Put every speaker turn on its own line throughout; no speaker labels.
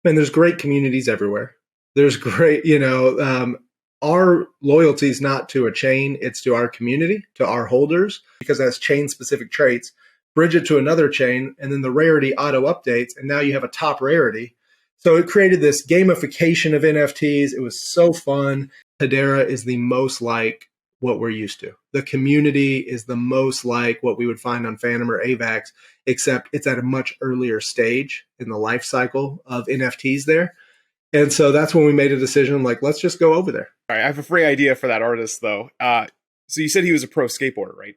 And there's great communities everywhere. There's great, our loyalty is not to a chain, it's to our community, to our holders, because it has chain specific traits. Bridge it to another chain, and then the rarity auto updates, and now you have a top rarity. So it created this gamification of NFTs. It was so fun. Hedera is the most like what we're used to. The community is the most like what we would find on Phantom or AVAX, except it's at a much earlier stage in the life cycle of NFTs there. And so that's when we made a decision like, let's just go over there.
All right, I have a free idea for that artist, though. So you said he was a pro skateboarder, right?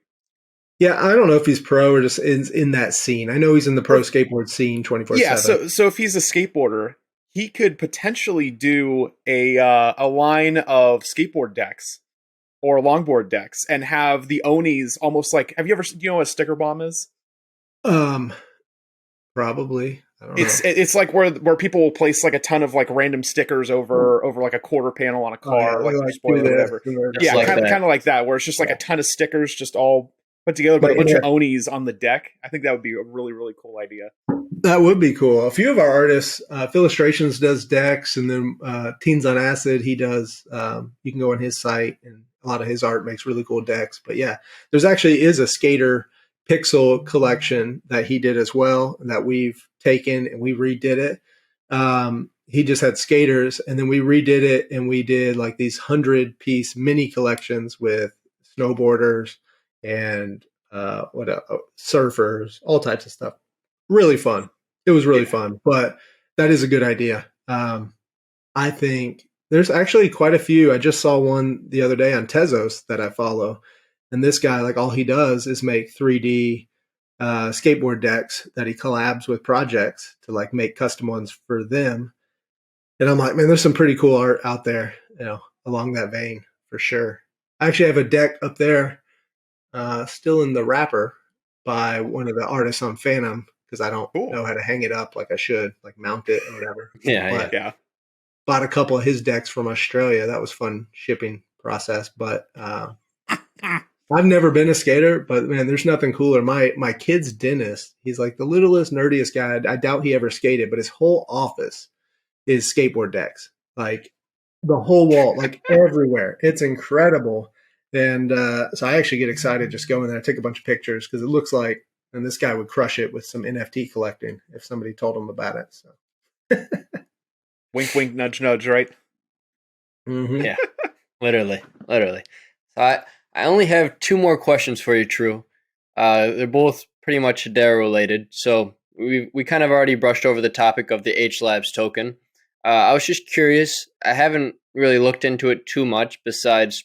Yeah, I don't know if he's pro or just in that scene. I know he's in the pro skateboard scene 24/7.
Yeah, so if he's a skateboarder, he could potentially do a line of skateboard decks or longboard decks and have the Onis almost like. Have you ever? Do you know what a sticker bomb is?
Um, Probably. I don't know.
It's like where people will place like a ton of like random stickers over like a quarter panel on a car, like spoiler or whatever. Yeah,
like
kind of like that, where it's just like a ton of stickers just all put together, but a bunch of Onis on the deck. I think that would be a really, really cool idea.
That would be cool. A few of our artists, Illustrations does decks, and then Teens on Acid, he does. You can go on his site, and a lot of his art makes really cool decks. But yeah, there's actually is a skater pixel collection that he did as well that we've taken and we redid it. He just had skaters, and then we redid it, and we did like these 100-piece mini collections with snowboarders and surfers, all types of stuff. Really fun. It was really fun, but that is a good idea. I think there's actually quite a few. I just saw one the other day on Tezos that I follow, and this guy, like, all he does is make 3D skateboard decks that he collabs with projects to like make custom ones for them. And I'm like, man, there's some pretty cool art out there, along that vein for sure. I actually have a deck up there, still in the wrapper by one of the artists on Phantom, because I don't know how to hang it up like I should, like mount it or whatever.
Yeah.
Bought a couple of his decks from Australia. That was fun shipping process, but I've never been a skater, but man, there's nothing cooler. My kid's dentist, he's like the littlest, nerdiest guy. I doubt he ever skated, but his whole office is skateboard decks. Like the whole wall, like everywhere. It's incredible. And so I actually get excited just going there, take a bunch of pictures, because it looks like, and this guy would crush it with some NFT collecting if somebody told him about it. So
wink, wink, nudge, nudge, right?
Mm-hmm.
Yeah, literally. So I only have two more questions for you, True. They're both pretty much Hedera related. So we kind of already brushed over the topic of the H Labs token. I was just curious. I haven't really looked into it too much, besides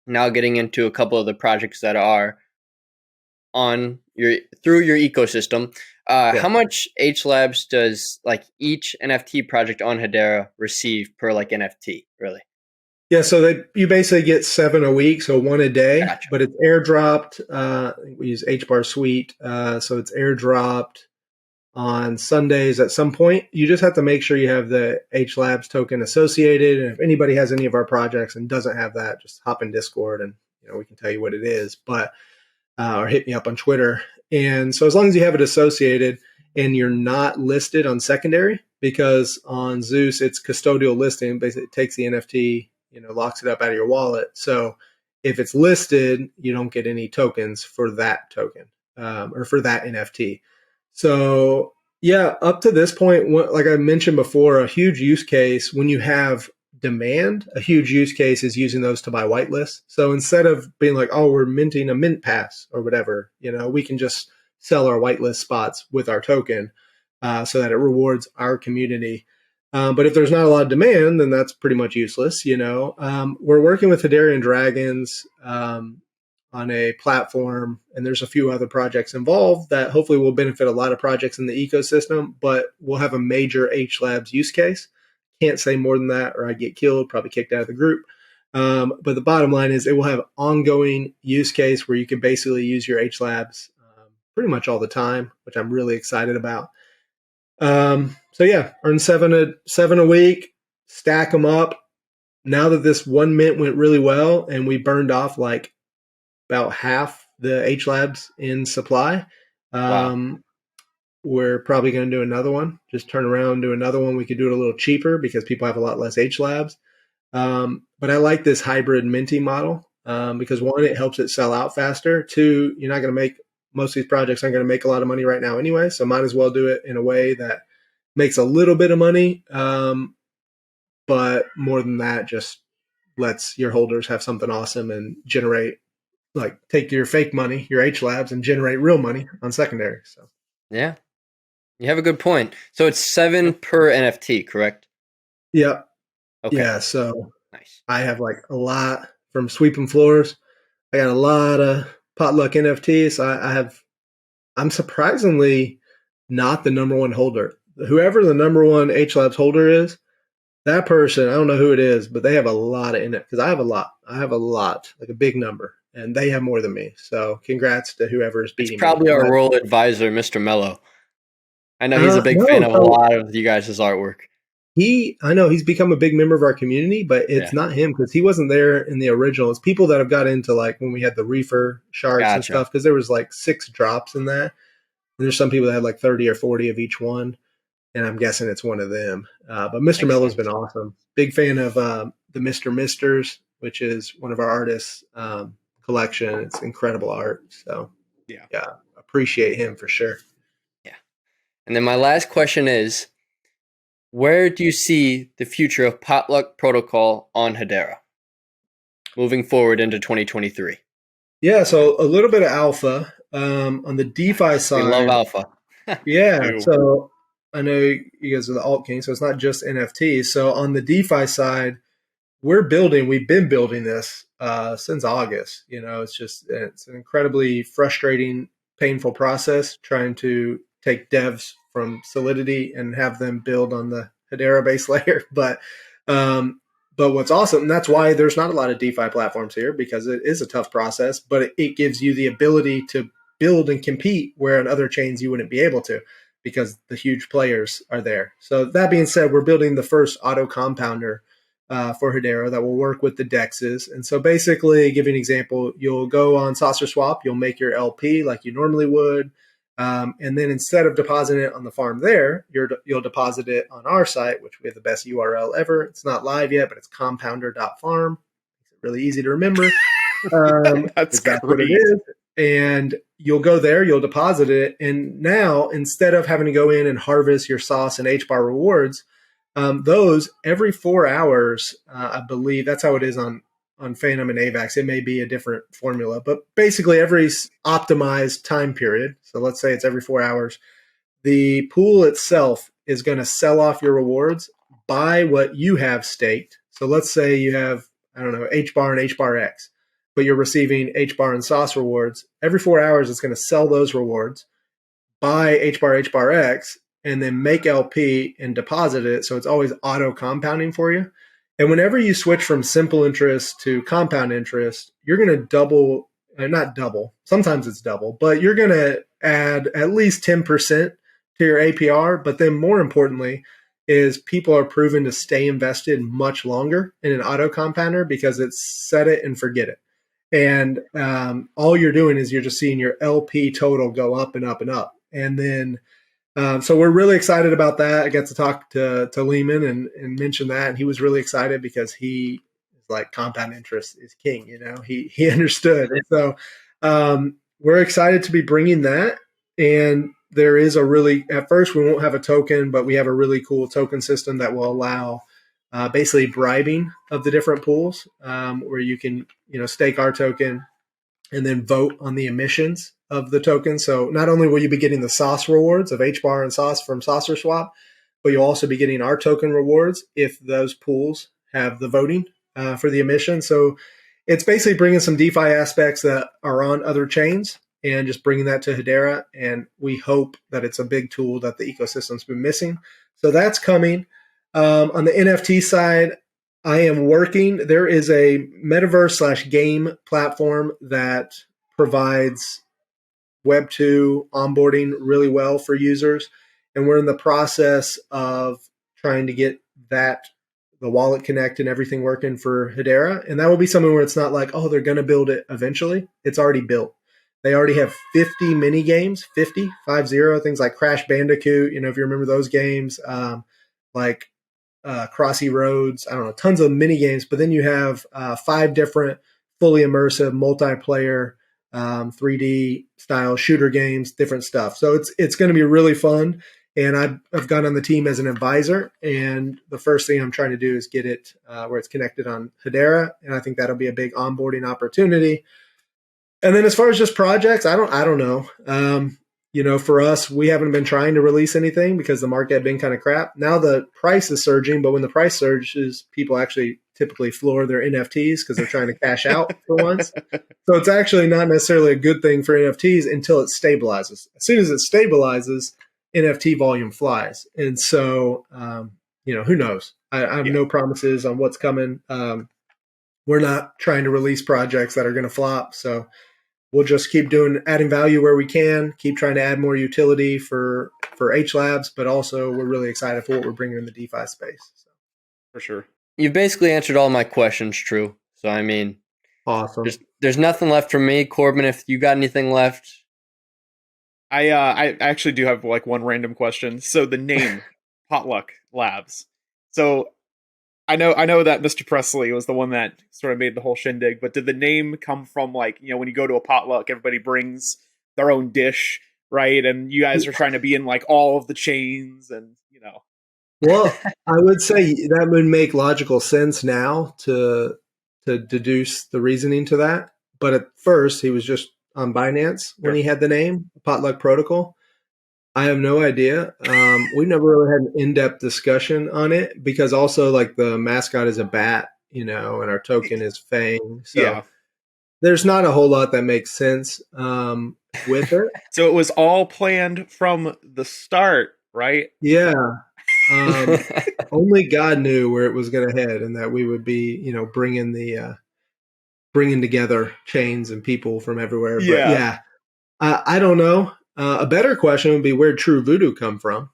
now getting into a couple of the projects that are on through your ecosystem. How much H Labs does like each NFT project on Hedera receive per like NFT, really?
Yeah, so you basically get 7 a week, so 1 a day,
Gotcha.
But it's airdropped. We use HBAR Suite, so it's airdropped on Sundays at some point. You just have to make sure you have the H Labs token associated. And if anybody has any of our projects and doesn't have that, just hop in Discord and we can tell you what it is. But or hit me up on Twitter. And so as long as you have it associated and you're not listed on secondary, because on Zeus it's custodial listing, basically it takes the NFT, locks it up out of your wallet. So if it's listed, you don't get any tokens for that token or for that NFT. So yeah, up to this point, like I mentioned before, a huge use case when you have demand, a huge use case is using those to buy whitelists. So instead of being like, oh, we're minting a mint pass or whatever, we can just sell our whitelist spots with our token so that it rewards our community. But if there's not a lot of demand, then that's pretty much useless. We're working with Hedarian Dragons on a platform, and there's a few other projects involved that hopefully will benefit a lot of projects in the ecosystem, but we'll have a major H Labs use case. Can't say more than that or I get killed, probably kicked out of the group. But the bottom line is it will have ongoing use case where you can basically use your H Labs pretty much all the time, which I'm really excited about. So yeah, earn 7 a week, stack them up. Now that this 1 mint went really well and we burned off like about half the H Labs in supply,
Wow.
we're probably going to do another one. Just turn around and do another one. We could do it a little cheaper because people have a lot less H labs. But I like this hybrid minting model because one, it helps it sell out faster. Two, you're not going to make most of these projects aren't going to make a lot of money right now anyway. So might as well do it in a way that makes a little bit of money. But more than that, just lets your holders have something awesome and generate, like, take your fake money, your H labs, and generate real money on secondary. So
Yeah, you have a good point. So it's 7 per NFT, correct?
yeah,
Okay,
yeah. So
nice.
I have like a lot from sweeping floors. I got a lot of potluck NFTs. I'm surprisingly not the number one holder. Whoever the number one H Labs holder is, that person, I don't know who it is, but they have a lot in it because I have a lot. I have a lot, like a big number, and they have more than me. So congrats to whoever is
It's
beating
probably
me.
our role advisor, Mr. Mello. I know he's a big fan
No,
of a
so
lot of you guys' artwork.
I know he's become a big member of our community, but it's
Yeah,
not him because he wasn't there in the original. It's people that have got into like when we had the reefer sharks and
gotcha.
stuff because there was like 6 drops in that. And there's some people that had like 30 or 40 of each one, and I'm guessing it's one of them. But Mr.
Makes
Mello's been
sense.
awesome. Big fan of the Mr. Misters, which is one of our artists' collection. It's incredible art. So
Yeah.
yeah, appreciate him for sure.
Yeah. And then my last question is, where do you see the future of Potluck Protocol on Hedera moving forward into 2023?
Yeah, so a little bit of alpha on the DeFi
Nice. We love
side.
alpha.
Yeah,
Ew.
so I know you guys are the alt king, so it's not just NFTs. So on the DeFi side, we've been building this since August. It's an incredibly frustrating, painful process trying to take devs from Solidity and have them build on the Hedera base layer. Um, but what's awesome, and that's why there's not a lot of DeFi platforms here because it is a tough process, but it gives you the ability to build and compete where on other chains you wouldn't be able to because the huge players are there. So that being said, we're building the first auto compounder for Hedera that will work with the dexes. And so basically, give you an example, you'll go on Saucer Swap, you'll make your LP like you normally would. And then instead of depositing it on the farm there, you'll deposit it on our site, which we have the best URL ever. It's not live yet, but it's compounder.farm. Makes it really easy to remember.
That's
'Cause that's what it
great.
is. And you'll go there, you'll deposit it. And now, instead of having to go in and harvest your sauce and HBAR rewards, those every 4 hours, I believe that's how it is on Phantom and AVAX. It may be a different formula, but basically every optimized time period. So let's say it's every 4 hours. The pool itself is going to sell off your rewards by what you have staked. So let's say you have, I don't know, H bar and H bar X, but you're receiving H bar and sauce rewards. Every 4 hours, it's going to sell those rewards, buy H bar X, and then make LP and deposit it. So it's always auto compounding for you. And whenever you switch from simple interest to compound interest, you're going to double, not double, sometimes it's double, but you're going to add at least 10% to your APR. But then more importantly, is people are proven to stay invested much longer in an auto compounder because it's set it and forget it. And all you're doing is you're just seeing your LP total go up and up and up. And then, so we're really excited about that. I got to talk to Lehman and mention that, and he was really excited because he is like compound interest is king. He understood, and so we're excited to be bringing that. And there is at first we won't have a token, but we have a really cool token system that will allow basically bribing of the different pools, where you can stake our token and then vote on the emissions of the token. So not only will you be getting the sauce rewards of HBAR and sauce from Saucer Swap, but you'll also be getting our token rewards if those pools have the voting for the emission. So it's basically bringing some DeFi aspects that are on other chains and just bringing that to Hedera. And we hope that it's a big tool that the ecosystem's been missing. So that's coming. On the NFT side, I am working. There is a metaverse / game platform that provides Web2 onboarding really well for users. And we're in the process of trying to get the wallet connect and everything working for Hedera. And that will be something where it's not like, oh, they're going to build it eventually. It's already built. They already have 50 mini games, 50, 50, things like Crash Bandicoot. If you remember those games, like Crossy Roads, I don't know, tons of mini games. But then you have 5 different fully immersive multiplayer 3D style shooter games, different stuff. So it's going to be really fun. And I've gone on the team as an advisor, and the first thing I'm trying to do is get it where it's connected on Hedera, and I think that'll be a big onboarding opportunity. And then as far as just projects, I don't know. For us, we haven't been trying to release anything because the market had been kind of crap. Now the price is surging, but when the price surges, people actually typically floor their NFTs because they're trying to cash out for once. So it's actually not necessarily a good thing for NFTs until it stabilizes. As soon as it stabilizes, NFT volume flies. And so, who knows? I have no promises on what's coming. We're not trying to release projects that are going to flop. So we'll just keep adding value where we can, keep trying to add more utility for H Labs, but also we're really excited for what we're bringing in the DeFi space. So.
For sure.
You've basically answered all my questions, True. So, I mean,
awesome.
There's nothing left for me. Corbin, if you got anything left.
I actually do have like one random question. So the name Potluck Labs. So I know that Mr. Presley was the one that sort of made the whole shindig, but did the name come from like, when you go to a potluck, everybody brings their own dish, right? And you guys are trying to be in like all of the chains and,
Well, I would say that would make logical sense now to deduce the reasoning to that. But at first, he was just on Binance when he had the name Potluck Protocol. I have no idea. We've never really had an in-depth discussion on it because also like the mascot is a bat, and our token is Fang. So there's not a whole lot that makes sense with it.
So it was all planned from the start, right?
Yeah. Only God knew where it was going to head, and that we would be, bringing together chains and people from everywhere. But I don't know. A better question would be where True Voodoo come from,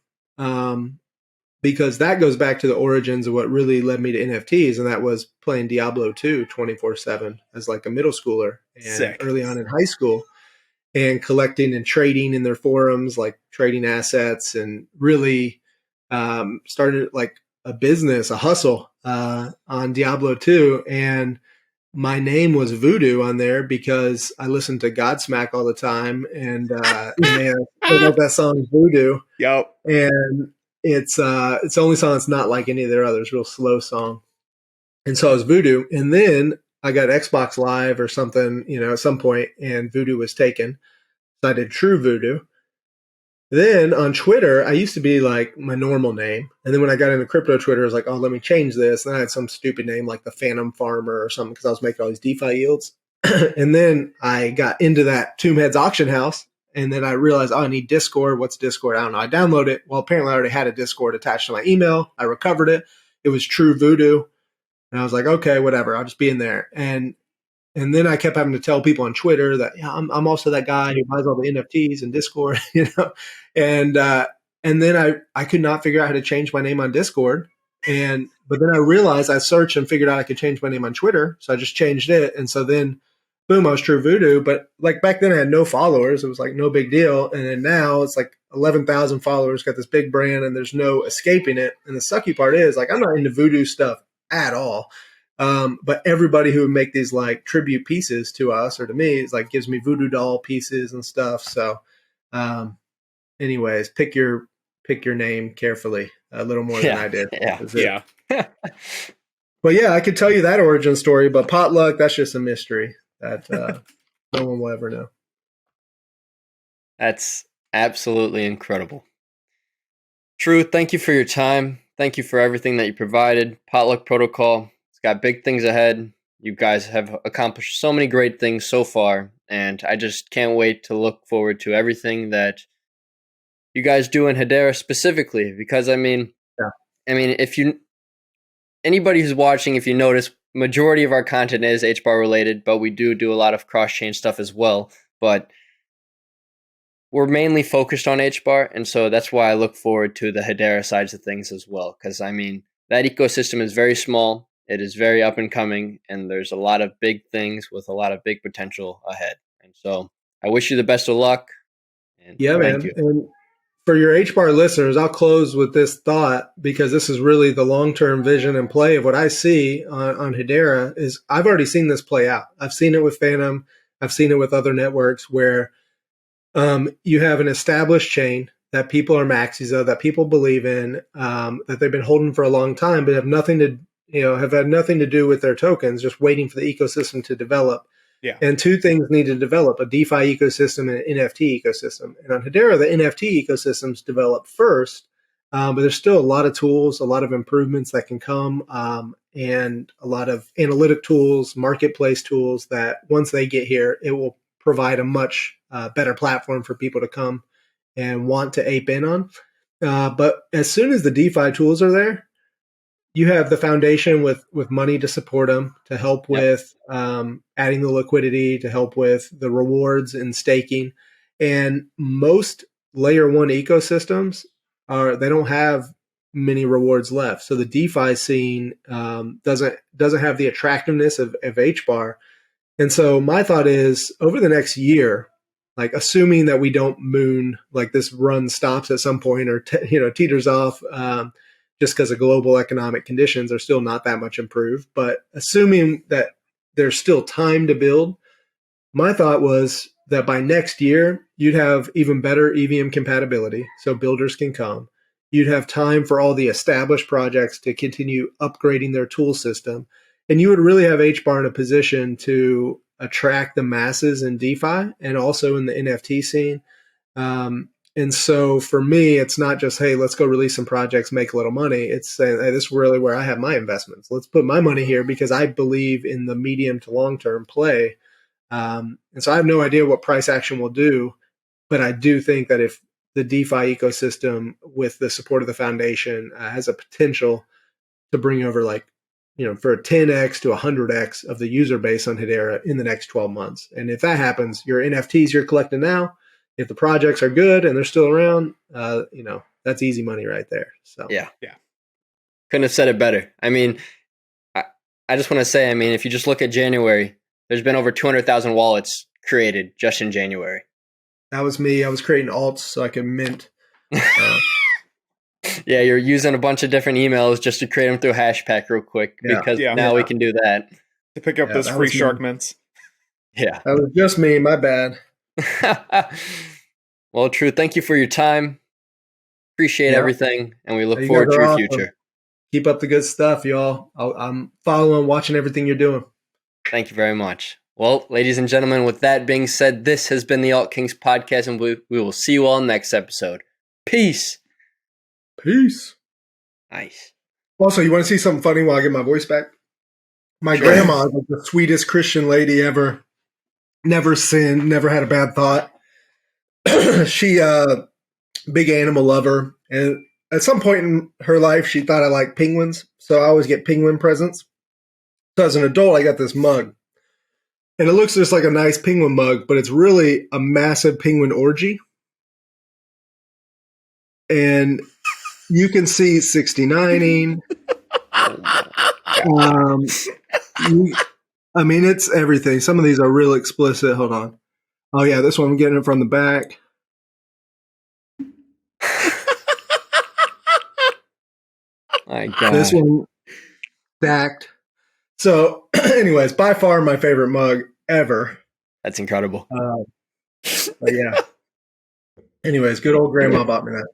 because that goes back to the origins of what really led me to NFTs, and that was playing Diablo 2 24/7 as like a middle schooler and early on in high school, and collecting and trading in their forums, like trading assets, and really started like a business, a hustle on Diablo 2. And my name was Voodoo on there because I listened to Godsmack all the time, and they love that song Voodoo.
Yep.
And it's the only song that's not like any of their others, real slow song. And so I was Voodoo, and then I got Xbox Live or something, at some point, and Voodoo was taken. So I did True Voodoo. Then on Twitter, I used to be like my normal name. And then when I got into crypto Twitter, I was like, oh, let me change this. And I had some stupid name like the Phantom Farmer or something because I was making all these DeFi yields. And then I got into that Tombheads auction house. And then I realized, I need Discord. What's Discord? I don't know. I downloaded it. Well, apparently I already had a Discord attached to my email. I recovered it. It was True Voodoo. And I was like, okay, whatever. I'll just be in there. And then I kept having to tell people on Twitter that I'm also that guy who buys all the NFTs and Discord, and then I could not figure out how to change my name on Discord, but then I realized I searched and figured out I could change my name on Twitter, so I just changed it, and so then boom, I was True Voodoo. But like back then I had no followers, it was like no big deal, and then now it's like 11,000 followers, got this big brand, and there's no escaping it. And the sucky part is like I'm not into voodoo stuff at all. But everybody who would make these like tribute pieces to us or to me is like gives me voodoo doll pieces and stuff. So, anyways, pick your name carefully a little more than I did.
Yeah.
But yeah, I could tell you that origin story, but Potluck, that's just a mystery that no one will ever know.
That's absolutely incredible. True, thank you for your time. Thank you for everything that you provided. Potluck Protocol. Got big things ahead. You guys have accomplished so many great things so far, and I just can't wait to look forward to everything that you guys do in Hedera specifically. Because if anybody who's watching, if you notice, majority of our content is HBAR related, but we do a lot of cross-chain stuff as well. But we're mainly focused on HBAR, and so that's why I look forward to the Hedera sides of things as well. Because that ecosystem is very small. It is very up and coming, and there's a lot of big things with a lot of big potential ahead. And so I wish you the best of luck. And
Yeah,
thank
man.
you.
And for your HBAR listeners, I'll close with this thought because this is really the long-term vision and play of what I see on Hedera is I've already seen this play out. I've seen it with Phantom. I've seen it with other networks where you have an established chain that people are maxis of, that people believe in, that they've been holding for a long time, but have nothing to, have had nothing to do with their tokens, just waiting for the ecosystem to develop.
Yeah.
And two things need to develop: a DeFi ecosystem and an NFT ecosystem. And on Hedera, the NFT ecosystems develop first, but there's still a lot of tools, a lot of improvements that can come, and a lot of analytic tools, marketplace tools that once they get here, it will provide a much better platform for people to come and want to ape in on. But as soon as the DeFi tools are there, you have the foundation with money to support them, to help with adding the liquidity, to help with the rewards and staking. And most layer one ecosystems they don't have many rewards left. So the DeFi scene doesn't have the attractiveness of HBAR. And so my thought is over the next year, like assuming that we don't moon, like this run stops at some point or teeters off, just because of global economic conditions are still not that much improved. But assuming that there's still time to build, my thought was that by next year, you'd have even better EVM compatibility so builders can come. You'd have time for all the established projects to continue upgrading their tool system. And you would really have HBAR in a position to attract the masses in DeFi and also in the NFT scene. And so for me, it's not just, hey, let's go release some projects, make a little money. It's saying, hey, this is really where I have my investments. Let's put my money here because I believe in the medium to long-term play. And so I have no idea what price action will do, but I do think that if the DeFi ecosystem with the support of the foundation has a potential to bring over for a 10x to 100x of the user base on Hedera in the next 12 months. And if that happens, your NFTs you're collecting now, if the projects are good and they're still around, that's easy money right there. So
yeah. Couldn't have said it better. I mean, I just want to say, if you just look at January, there's been over 200,000 wallets created just in January.
That was me. I was creating alts so I could mint.
Yeah, you're using a bunch of different emails just to create them through Hashpack real quick because now we can do that.
To pick up those free shark mints.
Yeah.
That was just me. My bad.
Well, True, thank you for your time. Appreciate everything, and we look forward to your future.
Keep up the good stuff, y'all. I'm following, watching everything you're doing.
Thank you very much. Well, ladies and gentlemen, with that being said, this has been the Alt Kings podcast, and we will see you all next episode. Peace.
Peace.
Nice.
Also, you want to see something funny while I get my voice back? My grandma was the sweetest Christian lady ever. Never sinned, never had a bad thought. She, big animal lover. And at some point in her life, she thought I liked penguins. So I always get penguin presents. So as an adult, I got this mug. And it looks just like a nice penguin mug, but it's really a massive penguin orgy. And you can see 69ing. It's everything. Some of these are real explicit. Hold on. Oh, yeah, this one I'm getting it from the back.
My God.
This one stacked. So, anyways, by far my favorite mug ever.
That's incredible.
But yeah. Anyways, good old grandma bought me that.